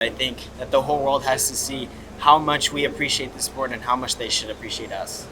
I think that the whole world has to see how much we appreciate the sport and how much they should appreciate us.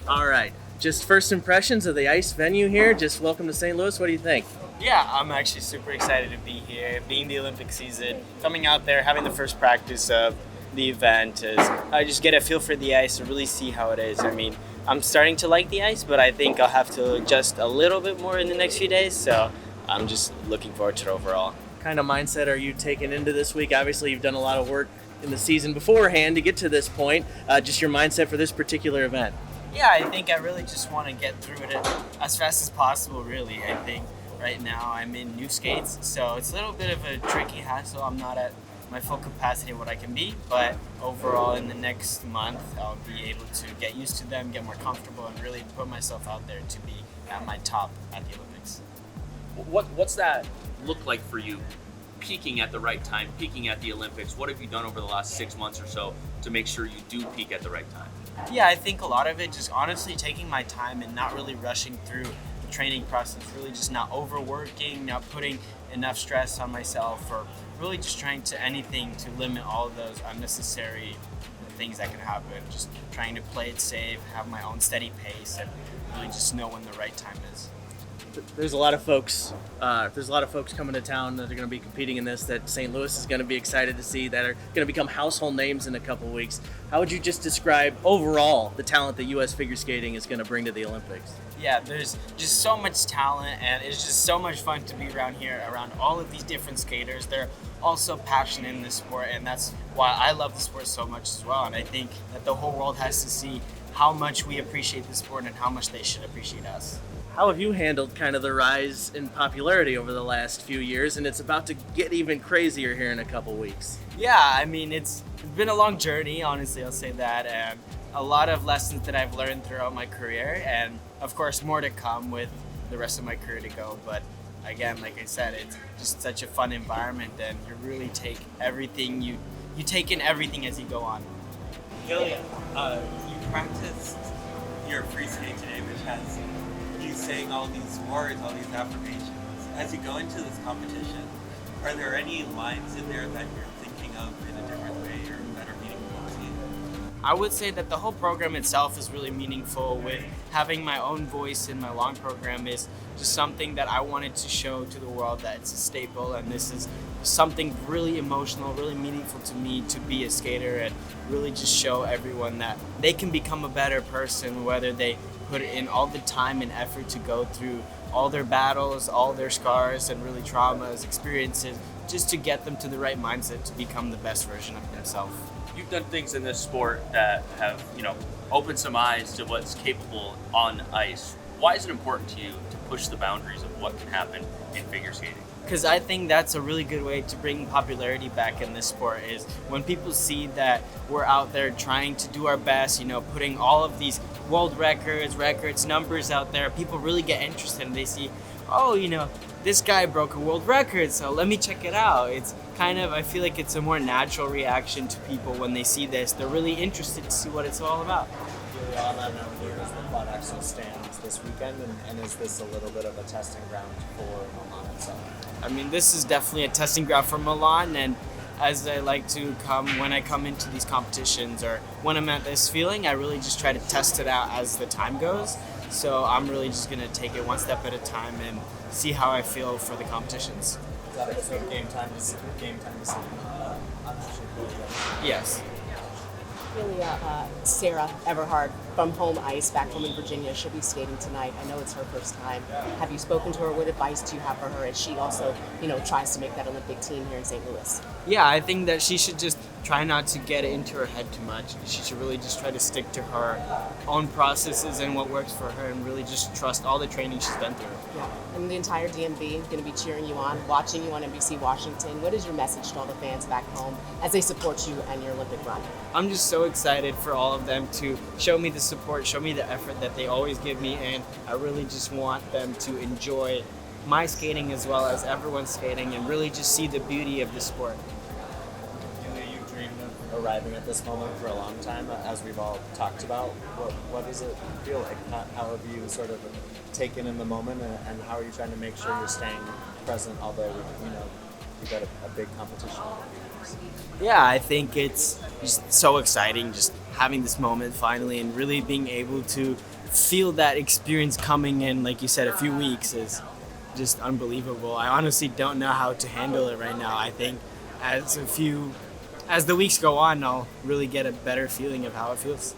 All right, just first impressions of the ice venue here. Just welcome to St. Louis. What do you think? Yeah, I'm actually super excited to be here, being the Olympic season, coming out there, having the first practice of the event. Is I just get a feel for the ice and really see how it is. I mean, I'm starting to like the ice, but I think I'll have to adjust a little bit more in the next few days. So I'm just looking forward to it overall. What kind of mindset are you taking into this week? Obviously, you've done a lot of work in the season beforehand to get to this point. Just your mindset for this particular event. Yeah, I think I really just want to get through it as fast as possible, really. I think right now I'm in new skates, so it's a little bit of a tricky hassle. I'm not at my full capacity of what I can be, but overall in the next month I'll be able to get used to them, get more comfortable, and really put myself out there to be at my top at the Olympics. What's that look like for you? Peaking at the right time, peaking at the Olympics. What have you done over the last 6 months or so to make sure you do peak at the right time? Yeah, I think a lot of it just honestly taking my time and not really rushing through the training process, really just not overworking, not putting enough stress on myself, or really just trying to anything to limit all of those unnecessary things that can happen. Just trying to play it safe, have my own steady pace, and really just know when the right time is. There's a lot of folks. There's a lot of folks coming to town that are going to be competing in this. That St. Louis is going to be excited to see. That are going to become household names in a couple of weeks. How would you just describe overall the talent that U.S. figure skating is going to bring to the Olympics? Yeah, there's just so much talent, and it's just so much fun to be around here, around all of these different skaters. They're all so passionate in this sport, and that's why I love the sport so much as well. And I think that the whole world has to see how much we appreciate the sport and how much they should appreciate us. How have you handled kind of the rise in popularity over the last few years? And it's about to get even crazier here in a couple weeks. Yeah, I mean, it's been a long journey, honestly, I'll say that, and a lot of lessons that I've learned throughout my career, and of course more to come with the rest of my career to go. But again, like I said, it's just such a fun environment, and you really take everything, you take in everything as you go on. Ilia, you practiced your free skate today, which has you saying all these words, all these affirmations. As you go into this competition, are there any lines in there that you're thinking of in a different way or that are meaningful to you? I would say that the whole program itself is really meaningful. With having my own voice in my long program is just something that I wanted to show to the world that it's a staple, and this is something really emotional, really meaningful to me to be a skater, and really just show everyone that they can become a better person, whether they put in all the time and effort to go through all their battles, all their scars, and really traumas, experiences, just to get them to the right mindset to become the best version of themselves. You've done things in this sport that have, opened some eyes to what's capable on ice. Why is it important to you to push the boundaries of what can happen in figure skating? Because I think that's a really good way to bring popularity back in this sport, is when people see that we're out there trying to do our best, putting all of these world records, numbers out there, people really get interested and they see, this guy broke a world record, so let me check it out. It's kind of, I feel like it's a more natural reaction to people when they see this. They're really interested to see what it's all about. On that note, here is the Quad Axel stands this weekend, and is this a little bit of a testing ground for Milan itself? I mean, this is definitely a testing ground for Milan, and as I like to when I come into these competitions or when I'm at this feeling, I really just try to test it out as the time goes. So I'm really just going to take it one step at a time and see how I feel for the competitions. Is that so game time to see I'm actually cool. Yes. Ilia, Sarah Everhard from home ice back home in Virginia. She'll be skating tonight. I know it's her first time. Have you spoken to her? What advice do you have for her as she also, tries to make that Olympic team here in St. Louis? Yeah, I think that she should just try not to get into her head too much. She should really just try to stick to her own processes and what works for her, and really just trust all the training she's been through. Yeah, and the entire DMV going to be cheering you on, watching you on NBC Washington. What is your message to all the fans back home as they support you and your Olympic run? I'm just so excited for all of them to show me the support, show me the effort that they always give me, and I really just want them to enjoy my skating as well as everyone's skating and really just see the beauty of the sport. You dreamed of arriving at this moment for a long time, as we've all talked about. What does it feel like? How have you sort of taken in the moment, and how are you trying to make sure you're staying present, although, you've got a big competition? Yeah, I think it's just so exciting just having this moment finally and really being able to feel that experience coming in, like you said, a few weeks is just unbelievable. I honestly don't know how to handle it right now. I think as the weeks go on, I'll really get a better feeling of how it feels.